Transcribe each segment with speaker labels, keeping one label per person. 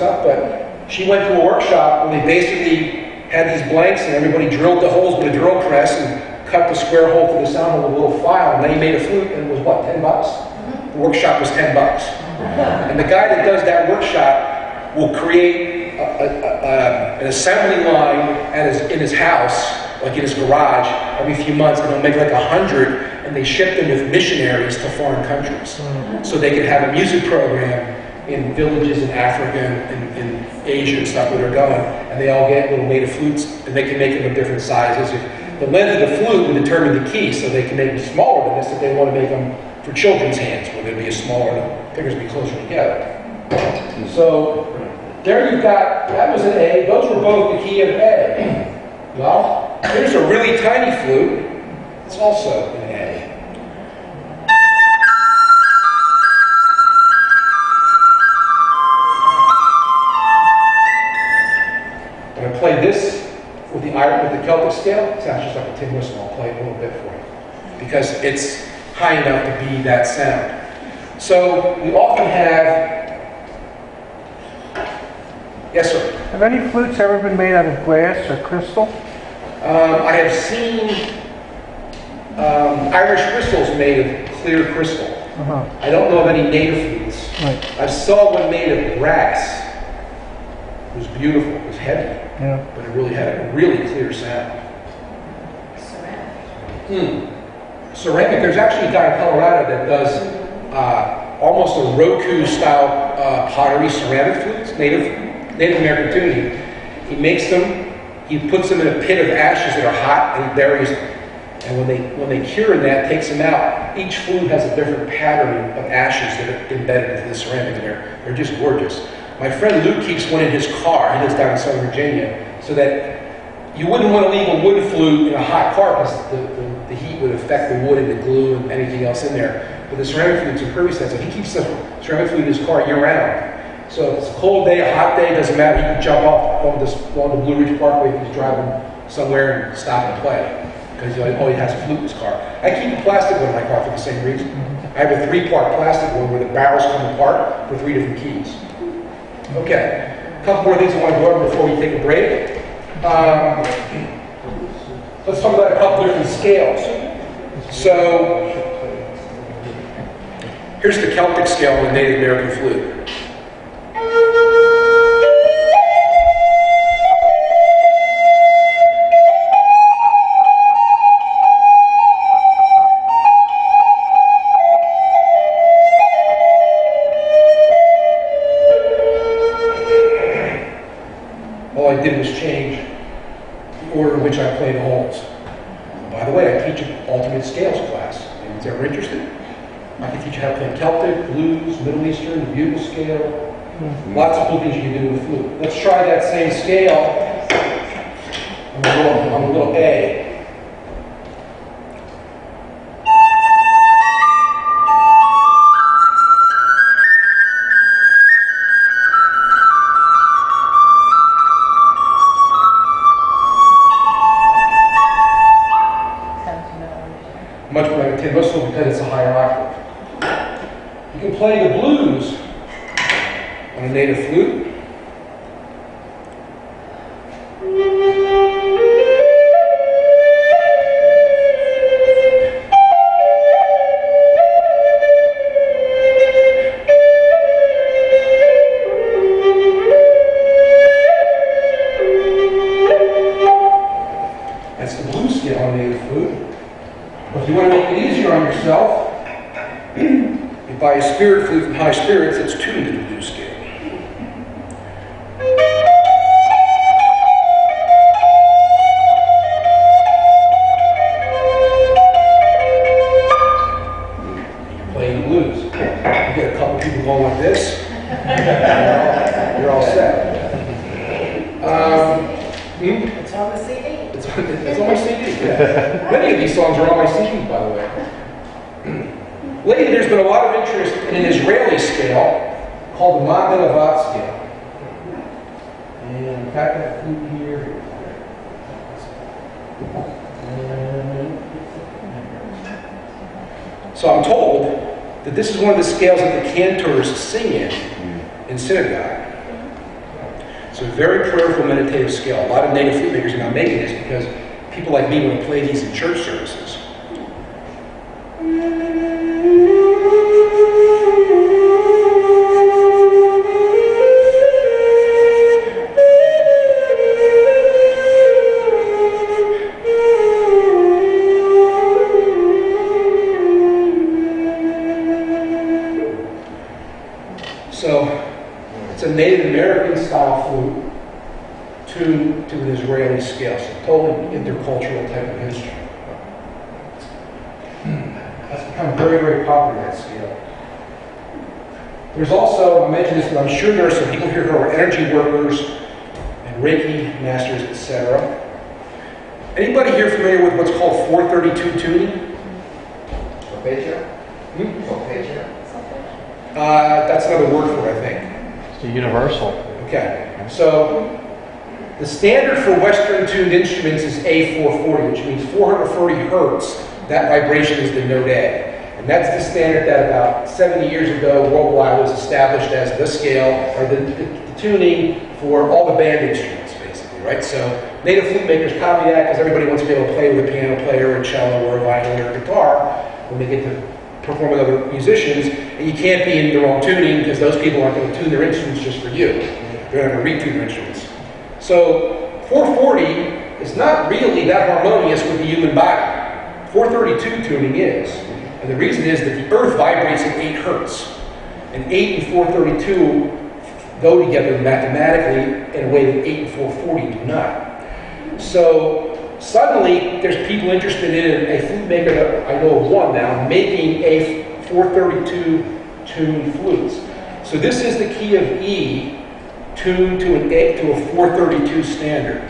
Speaker 1: stuff, but she went to a workshop where they basically had these blanks and everybody drilled the holes with a drill press and cut the square hole through the sound with a little file, and then he made a flute, and it was what, $10? The workshop was $10. And the guy that does that workshop will create an assembly line in his house, like in his garage, every few months, and they'll make like 100, and they ship them with missionaries to foreign countries. So they can have a music program in villages in Africa and in Asia and stuff where they're going, and they all get little native flutes, and they can make them of different sizes. The length of the flute will determine the key, so they can make them smaller than this if they want to make them for children's hands, where they'll be smaller, the fingers will be closer together. So there you've got, that was an A, those were both the key of A. Well, here's a really tiny flute, it's also an A. When I play this with the Celtic scale, it sounds just like a tin whistle. I'll play it a little bit for you because it's high enough to be that sound. So we often have, yes sir?
Speaker 2: Have any flutes ever been made out of glass or crystal?
Speaker 1: I have seen Irish crystals made of clear crystal. I don't know of any native flutes.
Speaker 2: Right.
Speaker 1: I saw one made of brass. It was beautiful. It was heavy, but it really had a really clear sound. Ceramic. There's actually a guy in Colorado that does almost a Roku-style pottery ceramic flutes, Native American tuning. He makes them. He puts them in a pit of ashes that are hot, and he buries them. And when they cure in that, takes them out. Each flute has a different pattern of ashes that are embedded into the ceramic, and they're just gorgeous. My friend Luke keeps one in his car. He lives down in Southern Virginia, so that you wouldn't want to leave a wood flute in a hot car because the heat would affect the wood and the glue and anything else in there. But the ceramic flutes are pretty sensitive. He keeps the ceramic flute in his car year-round. So if it's a cold day, a hot day, doesn't matter. He can jump off on the Blue Ridge Parkway if he's driving somewhere and stop and play because he always has a flute in his car. I keep a plastic one in my car for the same reason. I have a 3-part plastic one where the barrels come apart for 3 different keys. Okay, a couple more things I want to go over before we take a break. Let's talk about a couple different scales. So, here's the Celtic scale on the Native American flute. All I did was change the order in which I play the holes. By the way, I teach an ultimate scales class. Anyone's ever interested? I can teach you how to play Celtic, blues, Middle Eastern, the bugle scale. Lots of cool things you can do with the flute. Let's try that same scale on a little A. Much more like a tin whistle because it's a higher octave. You can play the blues on a native flute. That's the blues scale on a native flute. If you want to make it easier on yourself, you buy a spirit flute from High Spirits that's tuned to the blues scale. You're playing the blues. You get a couple people going like this, you're all set.
Speaker 3: It's on the CD.
Speaker 1: It's on my CD, yeah. Many of these songs are on my CD, by the way. Lately, there's been a lot of interest in an Israeli scale called the Mandelavat scale. And I've got that flute here. So I'm told that this is one of the scales that the cantors sing in synagogue. It's a very prayerful, meditative scale. A lot of native flute makers are now making this because people like me want to play these in church services. So, it's a Native American style flute tuned to an Israeli scale, so totally intercultural type of instrument. That's become very, very popular, that scale. There's also, I mentioned this, but I'm sure there are some people here who are energy workers and Reiki masters, etc. Anybody here familiar with what's called 432 tuning? That's another word for it, I think.
Speaker 2: It's the universal.
Speaker 1: Okay, so the standard for Western tuned instruments is A440, which means 440 hertz. That vibration is the note A. And that's the standard that about 70 years ago worldwide was established as the scale, or the tuning for all the band instruments, basically, right? So native flute makers copy that because everybody wants to be able to play with a piano player, a cello, or a violin, or a guitar when they get to perform with other musicians, and you can't be in the wrong tuning because those people aren't going to tune their instruments just for you. They're going to retune their instruments. So 440 is not really that harmonious with the human body. 432 tuning is. And the reason is that the earth vibrates at 8 hertz. And 8 and 432 go together mathematically in a way that 8 and 440 do not. So suddenly, there's people interested in a flute maker that I know of one now, making a 432 tuned flutes. So this is the key of E tuned to a 432 standard.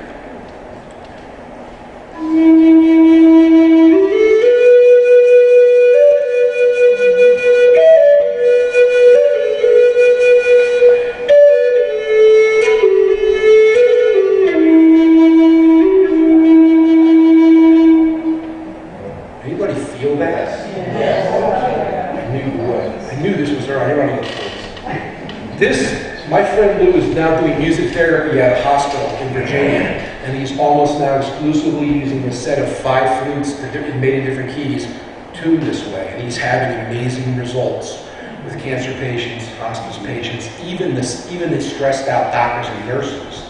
Speaker 1: My friend Lou is now doing music therapy at a hospital in Virginia, and he's almost now exclusively using a set of 5 flutes that are made in different keys, tuned this way, and he's having amazing results with cancer patients, hospice patients, even the stressed out doctors and nurses.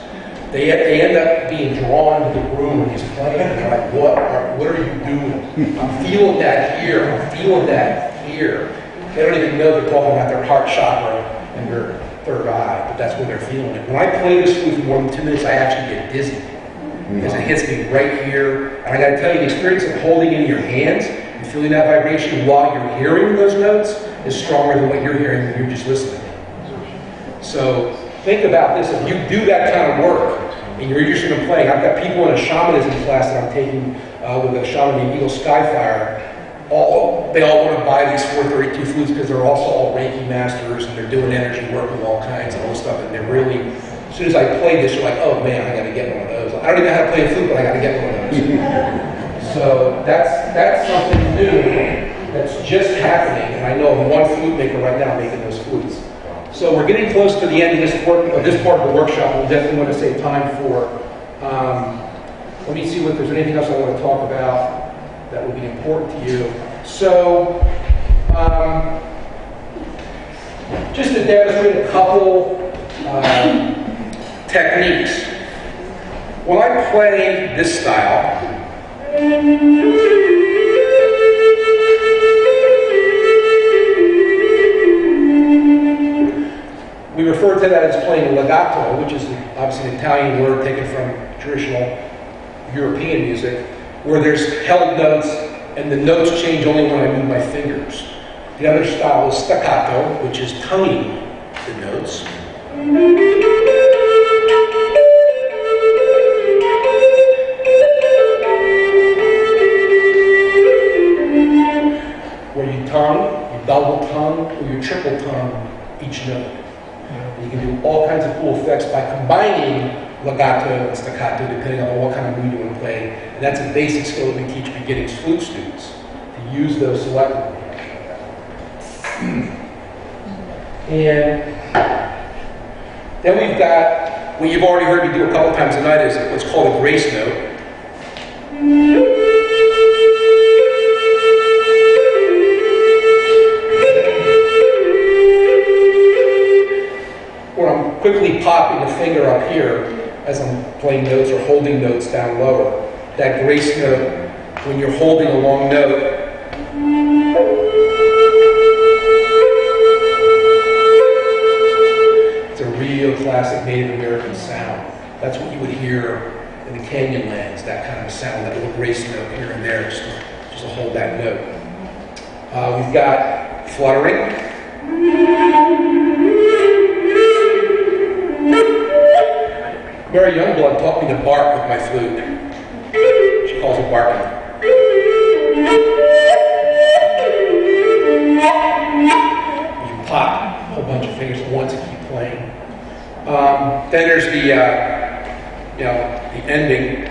Speaker 1: They end up being drawn to the room when he's playing, and they're like, what are you doing? I'm feeling that here, I'm feeling that here. They don't even know they're talking about their heart chakra and their third eye, but that's when they're feeling it. When I play this flute for more than 2 minutes, I actually get dizzy because it hits me right here. And I got to tell you, the experience of holding it in your hands and feeling that vibration while you're hearing those notes is stronger than what you're hearing when you're just listening. So think about this. If you do that kind of work and you're interested in playing, I've got people in a shamanism class that I'm taking with a shaman named Eagle Skyfire. They all want to buy these 432 flutes because they're also all Reiki masters and they're doing energy work with all kinds of old stuff. And they're really, as soon as I play this, you're like, oh man, I got to get one of those. I don't even know how to play a flute, but I got to get one of those. So that's something new that's just happening. And I know of one flute maker right now making those flutes. So we're getting close to the end of this part of the workshop. We'll definitely want to save time for. Let me see if there's anything else I want to talk about that would be important to you. So, just to demonstrate a couple techniques. When I play this style, we refer to that as playing legato, which is obviously an Italian word taken from traditional European music, where there's held notes and the notes change only when I move my fingers. The other style is staccato, which is tonguing the notes. Where you tongue, you double tongue, or you triple tongue each note. And you can do all kinds of cool effects by combining legato and staccato, depending on what kind of mood you want to play. And that's a basic skill that we teach beginning flute students, to use those selectively. And then we've got what you've already heard me do a couple times tonight is what's called a grace note. Where I'm quickly popping a finger up here as I'm playing notes or holding notes down lower. That grace note, when you're holding a long note, it's a real classic Native American sound. That's what you would hear in the Canyonlands, that kind of a sound, that little grace note here and there, just to hold that note. We've got fluttering. Mary Youngblood taught me to bark with my flute. She calls it barking. You pop a whole bunch of fingers at once and keep playing. Then there's the ending.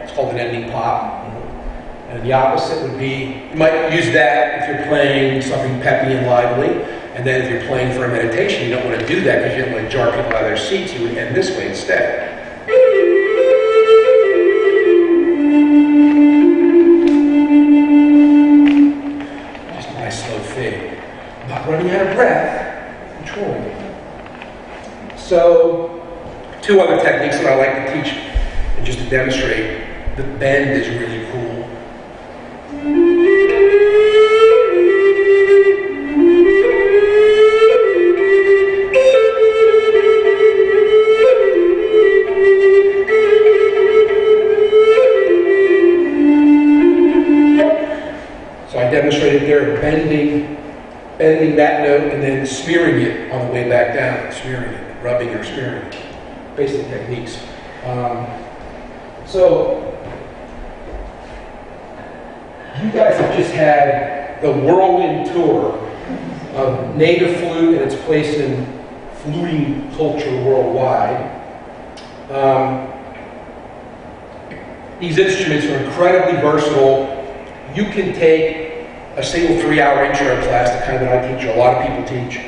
Speaker 1: It's called an ending pop. And the opposite would be, you might use that if you're playing something peppy and lively. And then if you're playing for a meditation, you don't want to do that because you don't want to jar people out of their seats. You would end this way instead. Just a nice slow fade. I'm not running out of breath. Controlling it. So, two other techniques that I like to teach and just to demonstrate. The bend is really cool. Demonstrated there, bending that note and then smearing it on the way back down, smearing it, rubbing or smearing it. Basic techniques. So, you guys have just had the whirlwind tour of native flute and its place in fluting culture worldwide. These instruments are incredibly versatile. You can take a single 3-hour intro class, the kind that I teach, a lot of people teach.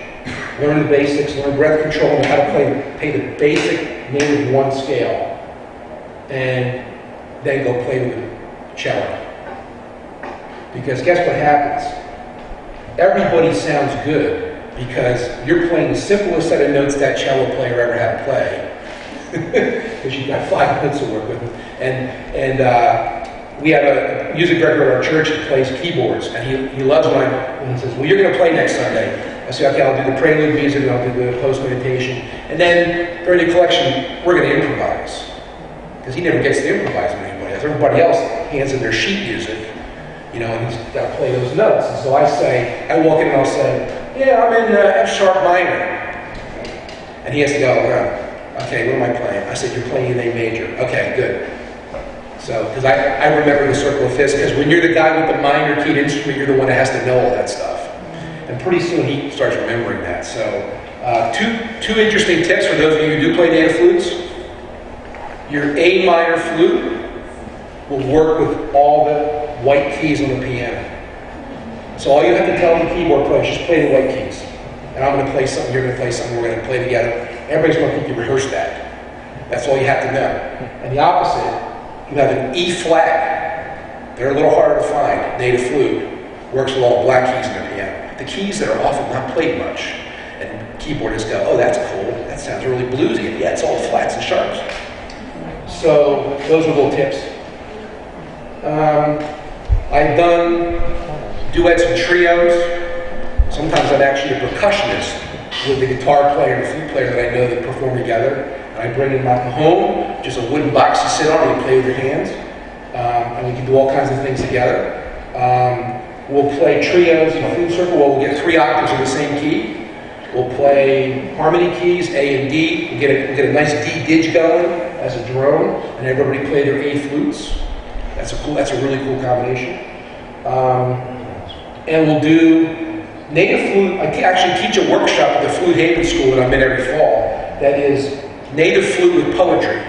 Speaker 1: Learn the basics, learn breath control, and how to play the basic native 1 scale. And then go play with the cello. Because guess what happens? Everybody sounds good because you're playing the simplest set of notes that cello player ever had to play. Because you've got 5 minutes to work with them. And we have a music director at our church that plays keyboards, and he loves when he says, well, you're going to play next Sunday. I say, okay, I'll do the prelude music, and I'll do the post-meditation. And then, during the collection, we're going to improvise. Because he never gets to improvise with anybody else. Everybody else hands in their sheet music, and he's got to play those notes. And so I walk in and I'll say, yeah, I'm in F sharp minor. And he has to go, okay, what am I playing? I said, you're playing in A major. Okay, good. So, because I remember the circle of fifths, because when you're the guy with the minor keyed instrument, you're the one that has to know all that stuff. And pretty soon he starts remembering that. So, two interesting tips for those of you who do play native flutes. Your A minor flute will work with all the white keys on the piano. So all you have to tell the keyboard player is just play the white keys. And I'm going to play something, you're going to play something, we're going to play together. Everybody's going to think you rehearsed that. That's all you have to know. And the opposite, you have an E flat. They're a little harder to find. Native flute works with all the black keys in the piano. The keys that are often not played much. And keyboardists go, oh, that's cool. That sounds really bluesy. And yeah, it's all flats and sharps. So those are little tips. I've done duets and trios. Sometimes I'm actually a percussionist with the guitar player and flute player that I know that perform together. And I bring them out home, just a wooden box to sit on and you play with your hands. And we can do all kinds of things together. We'll play trios in a flute circle where we'll get 3 octaves in the same key. We'll play harmony keys, A and D. We'll get a nice D dig going as a drone, and everybody play their A flutes. That's a really cool combination. And we'll do native flute. I actually teach a workshop at the Flute Haven School that I'm in every fall. That is native flute with poetry.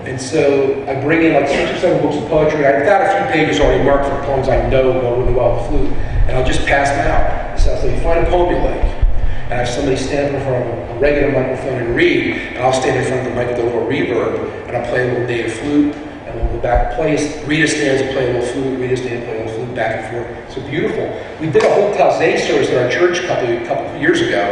Speaker 1: And so I bring in like 6 or 7 books of poetry. I've got a few pages already marked for poems I know go really well with the flute, and I'll just pass them out. So I'll say, something, find a poem you like. And have somebody stand in front of a regular microphone and read, and I'll stand in front of the mic with a little reverb, and I'll play a little native flute, and we'll go back and play. Rita stands and play a little flute, Rita stands and play a little flute, back and forth. So beautiful. We did a whole Taizé service at our church a couple of years ago,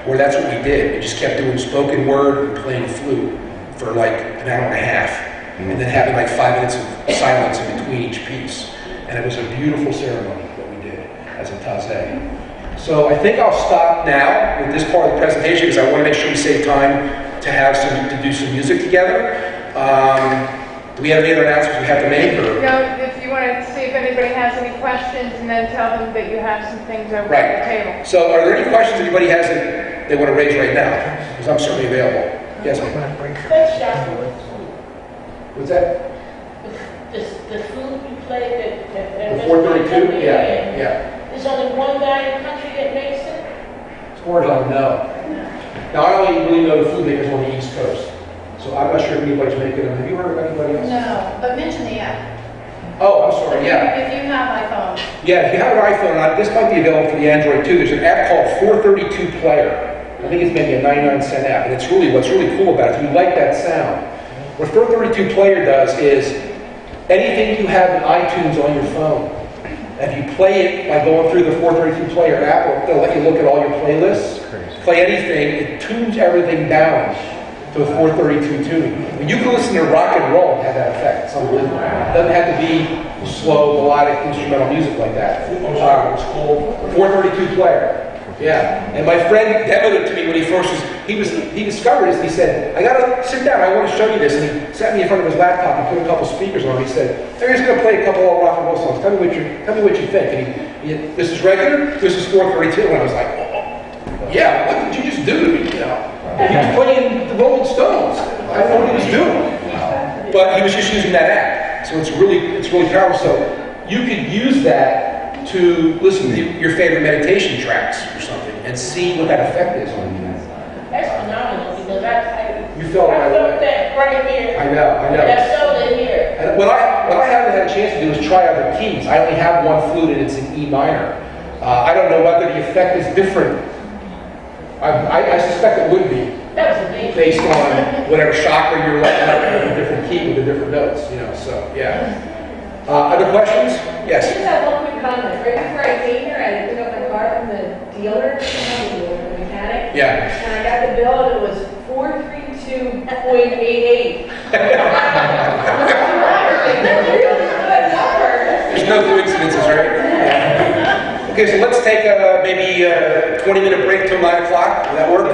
Speaker 1: where that's what we did. We just kept doing spoken word and playing flute for like an hour and a half, and then having like 5 minutes of silence in between each piece. And it was a beautiful ceremony that we did as a Taizé. So I think I'll stop now with this part of the presentation because I want to make sure we save time to do some music together. Do we have any other announcements we have to make? Or?
Speaker 4: No, if you want to see if anybody has any questions, and then tell them that you have some things over at the table.
Speaker 1: So are there any questions anybody has that they want to raise right now? Because I'm certainly available. Yes, ma'am.
Speaker 5: Let's shop.
Speaker 1: What's that?
Speaker 5: The flute you played
Speaker 1: The 432? Yeah.
Speaker 5: There's only one guy in the country that makes it?
Speaker 1: As far as I know. Now, I only really know the flute makers on the East Coast. So I'm not sure if anybody's making them. Have you heard of anybody else?
Speaker 3: No, but mention the app.
Speaker 1: Oh, I'm sorry, yeah.
Speaker 3: If you have iPhone.
Speaker 1: Yeah, if you have an iPhone, this might be available for the Android too. There's an app called 432 Player. I think it's maybe a 99-cent app, and what's really cool about it, if you like that sound. What 432 Player does is anything you have in iTunes on your phone, if you play it by going through the 432 Player app, they'll let you look at all your playlists, play anything, it tunes everything down to a 432 tuning. I mean, you can listen to rock and roll and have that effect. It's unbelievable. It doesn't have to be slow, melodic, instrumental music like that. It's cool. 432 Player. Yeah. And my friend demoed it to me when he discovered this, and he said, I gotta sit down, I want to show you this. And he sat me in front of his laptop and put a couple speakers on it. He said, I'm just gonna play a couple of rock and roll songs. Tell me what you think. And he this is regular, this is 432. And I was like, oh, yeah, what did you just do to me? You know? He was playing the Rolling Stones. I don't know what he was doing. But he was just using that app. So it's really powerful. So you could use that to listen to your favorite meditation tracks or something and see what that effect is on you.
Speaker 5: That's phenomenal because
Speaker 1: You felt right away.
Speaker 5: that right here.
Speaker 1: I know.
Speaker 5: That's so in here.
Speaker 1: And what I haven't had a chance to do is try other keys. I only have one flute and it's in E minor. I don't know whether the effect is different. I suspect it would be.
Speaker 5: That was amazing.
Speaker 1: Based on whatever chakra you're letting out in a different key with the different notes, so yeah. Other questions? Yes.
Speaker 6: I just have one quick comment. Right before I came here, I picked up my car from the dealer, the mechanic.
Speaker 1: Yeah.
Speaker 6: And I got the bill and it was 432.88.
Speaker 1: There's no coincidences, right? Okay, so let's take maybe a 20-minute break till 9 o'clock. Will that work?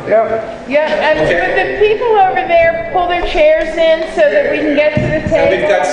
Speaker 2: Yep.
Speaker 4: Yeah, and
Speaker 1: Okay.
Speaker 4: would the people over there pull their chairs in so that we can get to the
Speaker 1: And we've
Speaker 4: table?
Speaker 1: got